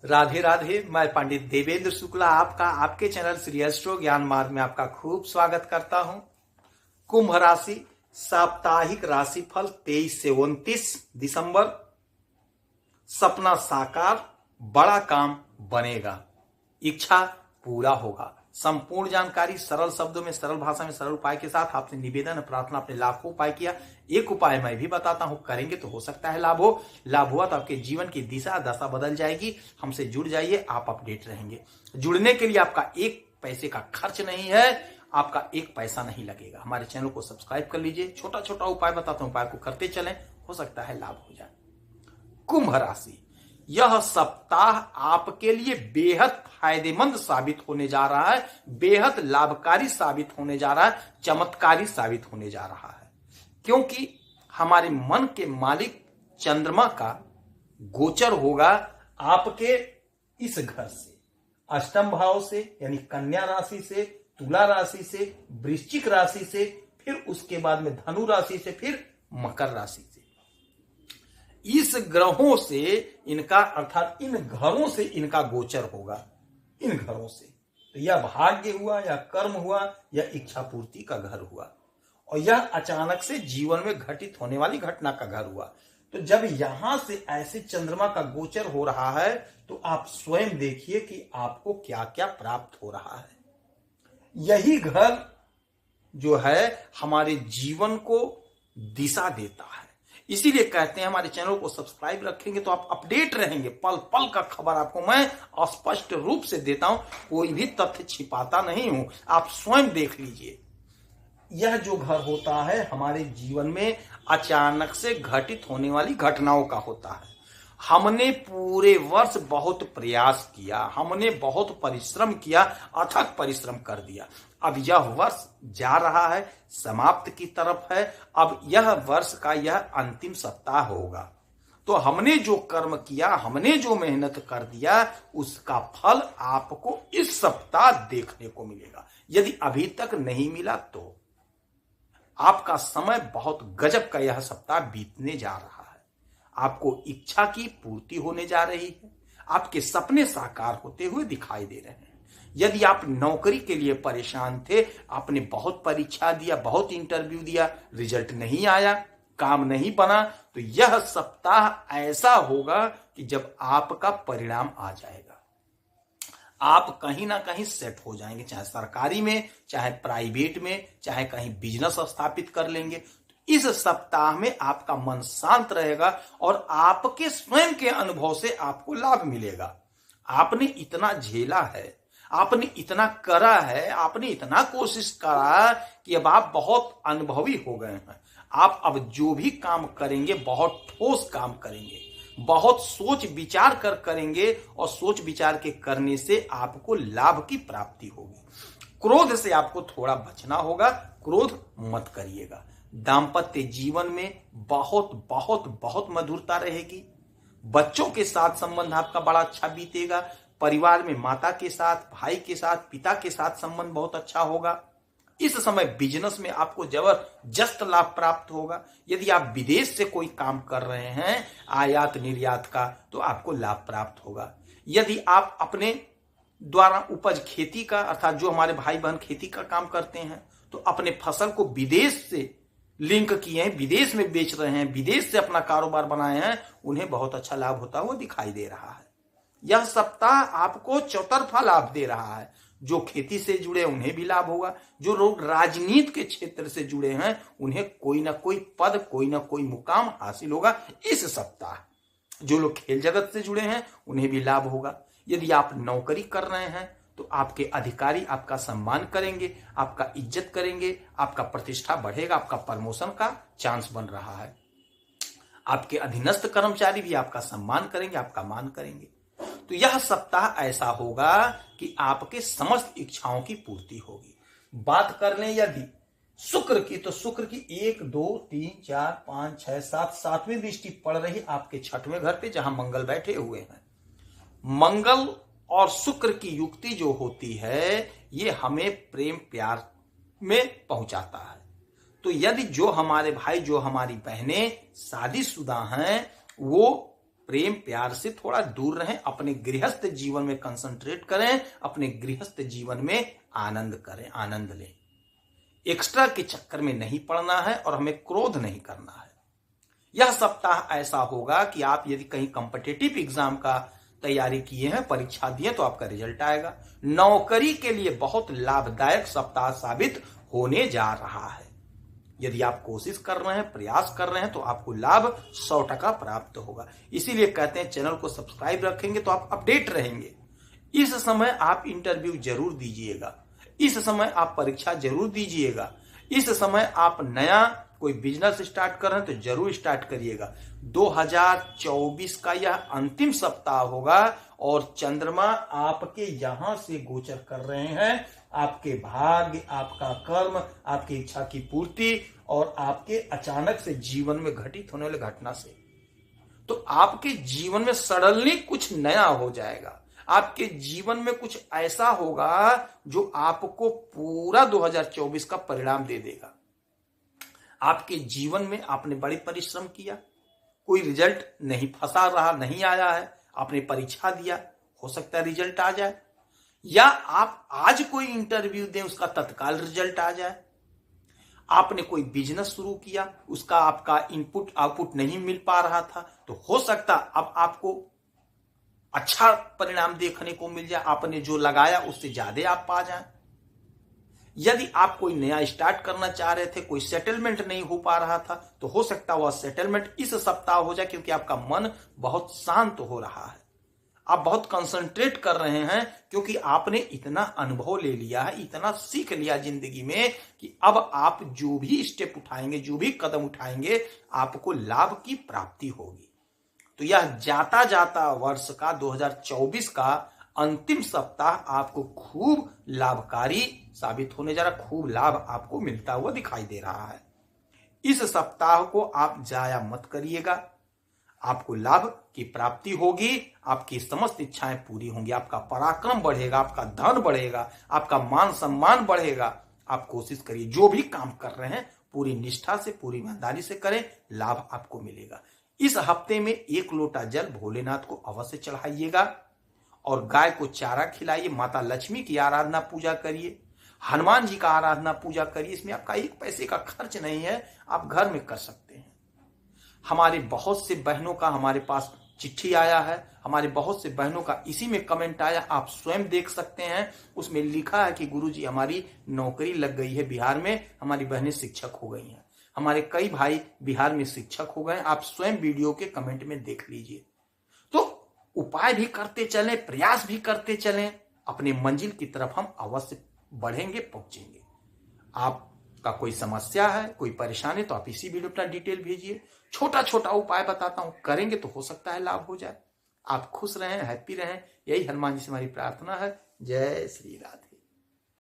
राधे राधे। मैं पंडित देवेंद्र शुक्ला आपका आपके चैनल श्री एस्ट्रो ज्ञान मार्ग में आपका खूब स्वागत करता हूं। कुंभ राशि साप्ताहिक राशिफल 23 से 29 दिसंबर। सपना साकार, बड़ा काम बनेगा, इच्छा पूरा होगा। संपूर्ण जानकारी सरल शब्दों में, सरल भाषा में, सरल उपाय के साथ आपसे निवेदन है, प्रार्थना। अपने लाभ को उपाय किया, एक उपाय मैं भी बताता हूं, करेंगे तो हो सकता है लाभ हो। लाभ हुआ तो आपके जीवन की दिशा दशा बदल जाएगी। हमसे जुड़ जाइए, आप अपडेट रहेंगे। जुड़ने के लिए आपका एक पैसे का खर्च नहीं है, आपका एक पैसा नहीं लगेगा। हमारे चैनल को सब्सक्राइब कर लीजिए। छोटा छोटा उपाय बताता हूं, उपाय को करते चलें, हो सकता है लाभ हो जाए। कुंभ राशि, यह सप्ताह आपके लिए बेहद फायदेमंद साबित होने जा रहा है, बेहद लाभकारी साबित होने जा रहा है, चमत्कारी साबित होने जा रहा है। क्योंकि हमारे मन के मालिक चंद्रमा का गोचर होगा आपके इस घर से, अष्टम भाव से, यानी कन्या राशि से, तुला राशि से, वृश्चिक राशि से, फिर उसके बाद में धनु राशि से, फिर मकर राशि से। इस ग्रहों से इनका, अर्थात इन घरों से इनका गोचर होगा। इन घरों से तो यह भाग्य हुआ, या कर्म हुआ, या इच्छा पूर्ति का घर हुआ, और यह अचानक से जीवन में घटित होने वाली घटना का घर हुआ। तो जब यहां से ऐसे चंद्रमा का गोचर हो रहा है तो आप स्वयं देखिए कि आपको क्या क्या प्राप्त हो रहा है। यही घर जो है हमारे जीवन को दिशा देता है। इसीलिए कहते हैं हमारे चैनल को सब्सक्राइब रखेंगे तो आप अपडेट रहेंगे। पल पल का खबर आपको मैं स्पष्ट रूप से देता हूं, कोई भी तथ्य छिपाता नहीं हूं, आप स्वयं देख लीजिए। यह जो घर होता है हमारे जीवन में अचानक से घटित होने वाली घटनाओं का होता है। हमने पूरे वर्ष बहुत प्रयास किया, हमने बहुत परिश्रम किया, अथक परिश्रम कर दिया। अब यह वर्ष जा रहा है, समाप्त की तरफ है। अब यह वर्ष का यह अंतिम सप्ताह होगा। तो हमने जो कर्म किया, हमने जो मेहनत कर दिया, उसका फल आपको इस सप्ताह देखने को मिलेगा। यदि अभी तक नहीं मिला तो आपका समय बहुत गजब का यह सप्ताह बीतने जा रहा है। आपको इच्छा की पूर्ति होने जा रही है, आपके सपने साकार होते हुए दिखाई दे रहे हैं। यदि आप नौकरी के लिए परेशान थे, आपने बहुत परीक्षा दिया, बहुत इंटरव्यू दिया, रिजल्ट नहीं आया, काम नहीं बना, तो यह सप्ताह ऐसा होगा कि जब आपका परिणाम आ जाएगा, आप कहीं ना कहीं सेट हो जाएंगे, चाहे सरकारी में, चाहे प्राइवेट में, चाहे कहीं बिजनेस स्थापित कर लेंगे। इस सप्ताह में आपका मन शांत रहेगा और आपके स्वयं के अनुभव से आपको लाभ मिलेगा। आपने इतना झेला है, आपने इतना करा है, आपने इतना कोशिश करा कि अब आप बहुत अनुभवी हो गए हैं। आप अब जो भी काम करेंगे बहुत ठोस काम करेंगे, बहुत सोच विचार कर करेंगे, और सोच विचार के करने से आपको लाभ की प्राप्ति होगी। क्रोध से आपको थोड़ा बचना होगा, क्रोध मत करिएगा। दाम्पत्य जीवन में बहुत बहुत बहुत मधुरता रहेगी। बच्चों के साथ संबंध आपका बड़ा अच्छा बीतेगा। परिवार में माता के साथ, भाई के साथ, पिता के साथ संबंध बहुत अच्छा होगा। इस समय बिजनेस में आपको जबरदस्त लाभ प्राप्त होगा। यदि आप विदेश से कोई काम कर रहे हैं, आयात निर्यात का, तो आपको लाभ प्राप्त होगा। यदि आप अपने द्वारा उपज खेती का, अर्थात जो हमारे भाई बहन खेती का काम करते हैं, तो अपने फसल को विदेश से लिंक किए हैं, विदेश में बेच रहे हैं, विदेश से अपना कारोबार बनाए हैं, उन्हें बहुत अच्छा लाभ होता हुआ दिखाई दे रहा है। यह सप्ताह आपको चौतरफा लाभ दे रहा है। जो खेती से जुड़े उन्हें भी लाभ होगा, जो लोग राजनीति के क्षेत्र से जुड़े हैं उन्हें कोई ना कोई पद, कोई ना कोई मुकाम हासिल होगा इस सप्ताह। जो लोग खेल जगत से जुड़े हैं उन्हें भी लाभ होगा। यदि आप नौकरी कर रहे हैं तो आपके अधिकारी आपका सम्मान करेंगे, आपका इज्जत करेंगे, आपका प्रतिष्ठा बढ़ेगा, आपका प्रमोशन का चांस बन रहा है। आपके अधीनस्थ कर्मचारी भी आपका सम्मान करेंगे, आपका मान करेंगे। तो यह सप्ताह ऐसा होगा कि आपके समस्त इच्छाओं की पूर्ति होगी। बात कर लें यदि शुक्र की, तो शुक्र की 1 2 3 4 5 6 7 सातवीं दृष्टि पड़ रही आपके छठवें घर पे, जहां मंगल बैठे हुए हैं। मंगल और शुक्र की युक्ति जो होती है, ये हमें प्रेम प्यार में पहुंचाता है। तो यदि जो हमारे भाई, जो हमारी बहनें शादीशुदा हैं, वो प्रेम प्यार से थोड़ा दूर रहें, अपने गृहस्थ जीवन में कंसंट्रेट करें, अपने गृहस्थ जीवन में आनंद करें, आनंद लें। एक्स्ट्रा के चक्कर में नहीं पड़ना है और हमें क्रोध नहीं करना है। यह सप्ताह ऐसा होगा कि आप यदि कहीं कॉम्पिटिटिव एग्जाम का तैयारी किए हैं, परीक्षा दिए, तो आपका रिजल्ट आएगा। नौकरी के लिए बहुत लाभदायक सप्ताह साबित होने जा रहा है। यदि आप कोशिश कर रहे हैं, प्रयास कर रहे हैं, तो आपको लाभ 100% प्राप्त होगा। इसीलिए कहते हैं चैनल को सब्सक्राइब रखेंगे तो आप अपडेट रहेंगे। इस समय आप इंटरव्यू जरूर दीजिएगा, इस समय आप परीक्षा जरूर दीजिएगा, इस समय आप नया कोई बिजनेस स्टार्ट कर रहे हैं तो जरूर स्टार्ट करिएगा। 2024 का यह अंतिम सप्ताह होगा और चंद्रमा आपके यहां से गोचर कर रहे हैं। आपके भाग्य, आपका कर्म, आपकी इच्छा की पूर्ति और आपके अचानक से जीवन में घटित होने वाली घटना से, तो आपके जीवन में सडनली कुछ नया हो जाएगा। आपके जीवन में कुछ ऐसा होगा जो आपको पूरा 2024 का परिणाम दे देगा। आपके जीवन में आपने बड़ी परिश्रम किया, कोई रिजल्ट नहीं फंसा रहा, नहीं आया है, आपने परीक्षा दिया, हो सकता है रिजल्ट आ जाए, या आप आज कोई इंटरव्यू दें उसका तत्काल रिजल्ट आ जाए। आपने कोई बिजनेस शुरू किया, उसका आपका इनपुट आउटपुट नहीं मिल पा रहा था, तो हो सकता अब आपको अच्छा परिणाम देखने को मिल जाए, आपने जो लगाया उससे ज्यादा आप पा जाए। यदि आप कोई नया स्टार्ट करना चाह रहे थे, कोई सेटलमेंट नहीं हो पा रहा था, तो हो सकता वह सेटलमेंट इस सप्ताह हो जाए, क्योंकि आपका मन बहुत शांत हो रहा है, आप बहुत कंसंट्रेट कर रहे हैं, क्योंकि आपने इतना अनुभव ले लिया है, इतना सीख लिया जिंदगी में कि अब आप जो भी स्टेप उठाएंगे, जो भी कदम उठाएंगे, आपको लाभ की प्राप्ति होगी। तो यह जाता जाता वर्ष का 2024 का अंतिम सप्ताह आपको खूब लाभकारी साबित होने जा रहा, खूब लाभ आपको मिलता हुआ दिखाई दे रहा है। इस सप्ताह को आप जाया मत करिएगा, आपको लाभ की प्राप्ति होगी, आपकी समस्त इच्छाएं पूरी होंगी, आपका पराक्रम बढ़ेगा, आपका धन बढ़ेगा, आपका मान सम्मान बढ़ेगा। आप कोशिश करिए, जो भी काम कर रहे हैं पूरी निष्ठा से, पूरी ईमानदारी से करें, लाभ आपको मिलेगा। इस हफ्ते में 1 लोटा जल भोलेनाथ को अवश्य चढ़ाइएगा और गाय को चारा खिलाइए, माता लक्ष्मी की आराधना पूजा करिए, हनुमान जी का आराधना पूजा करिए। इसमें आपका 1 पैसे का खर्च नहीं है, आप घर में कर सकते हैं। हमारे बहुत से बहनों का हमारे पास चिट्ठी आया है, हमारे बहुत से बहनों का इसी में कमेंट आया, आप स्वयं देख सकते हैं। उसमें लिखा है कि गुरुजी हमारी नौकरी लग गई है बिहार में, हमारी बहनें शिक्षक हो गई हैं, हमारे कई भाई बिहार में शिक्षक हो गए। आप स्वयं वीडियो के कमेंट में देख लीजिए। तो उपाय भी करते चलें, प्रयास भी करते चलें, अपने मंजिल की तरफ हम अवश्य बढ़ेंगे, पहुंचेंगे। आपका कोई समस्या है, कोई परेशानी, तो आप इसी वीडियो पर डिटेल भेजिए। छोटा छोटा उपाय बताता हूं, करेंगे तो हो सकता है लाभ हो जाए। आप खुश रहें, हैप्पी रहें, यही हनुमान जी से हमारी प्रार्थना है। जय श्री राधे।